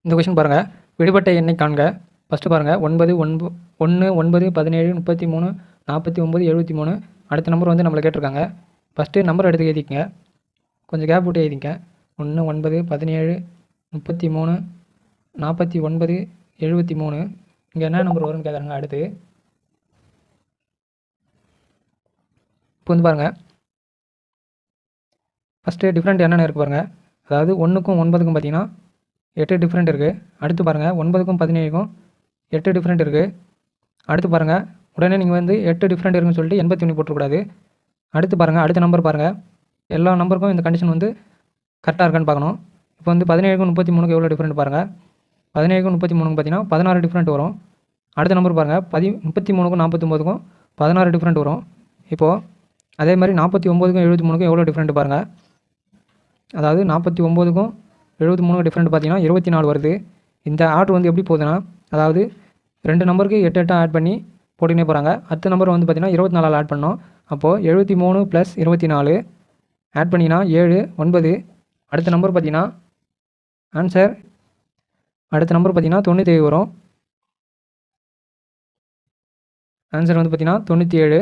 இந்த கொஷின் பாருங்கள், விடுபட்ட எண்ணை காண்க. ஃபஸ்ட்டு பாருங்கள், 9 1 9 17 33 49 73. அடுத்த நம்பர் வந்து நம்மளை கேட்டிருக்காங்க. ஃபஸ்ட்டு நம்பர் எடுத்து எழுதிக்கங்க, கொஞ்சம் கேப் விட்டு எழுதிங்க. 1 9 17 33 49 73. இங்கே என்ன நம்பர் வரும்னு கேட்குறாங்க. அடுத்து இப்போ வந்து பாருங்கள், ஃபஸ்ட்டு டிஃப்ரெண்ட் என்னென்ன இருக்குது பாருங்கள். அதாவது 1க்கும் 9க்கும் பார்த்தீங்கன்னா 8 டிஃப்ரெண்ட் இருக்குது. அடுத்து பாருங்கள், 9க்கும் 17க்கும் 8 டிஃப்ரெண்ட் இருக்குது. அடுத்து பாருங்கள், உடனே நீங்கள் வந்து 8 டிஃப்ரெண்ட் இருக்குன்னு சொல்லிட்டு 81 போட்டுக்கூடாது. அடுத்து பாருங்கள், அடுத்த நம்பர் பாருங்கள், எல்லா நம்பருக்கும் இந்த கண்டிஷன் வந்து கரெக்டாக இருக்கான்னு பார்க்கணும். இப்போ வந்து 17க்கும் 33க்கும் எவ்வளோ டிஃப்ரெண்ட் பாருங்கள். 17க்கும் 33க்கும் பார்த்தீங்கன்னா 16 டிஃப்ரெண்ட் வரும். அடுத்த நம்பர் பாருங்கள், 33க்கும் 49க்கும் 16 டிஃப்ரெண்ட் வரும். இப்போது அதே மாதிரி 49க்கும் 73க்கும் எவ்வளோ டிஃப்ரெண்ட் பாருங்கள். அதாவது 49க்கும் 73 டிஃப்ரெண்ட் பார்த்தீங்கன்னா 24 வருது. இந்த ஆர்டர் வந்து எப்படி போகுதுன்னா, அதாவது 2 நம்பருக்கு 8 8 ஆட் பண்ணி போட்டுக்கினே போகிறாங்க. அடுத்த நம்பர் வந்து பார்த்தீங்கன்னா 24 ஆட் பண்ணோம். அப்போது 73 + 24 ஆட் பண்ணிங்கன்னா 7 9. அடுத்த நம்பர் பார்த்தீங்கன்னா ஆன்சர், அடுத்த நம்பர் பார்த்தீங்கன்னா 97 வரும். ஆன்சர் வந்து பார்த்தீங்கன்னா 97.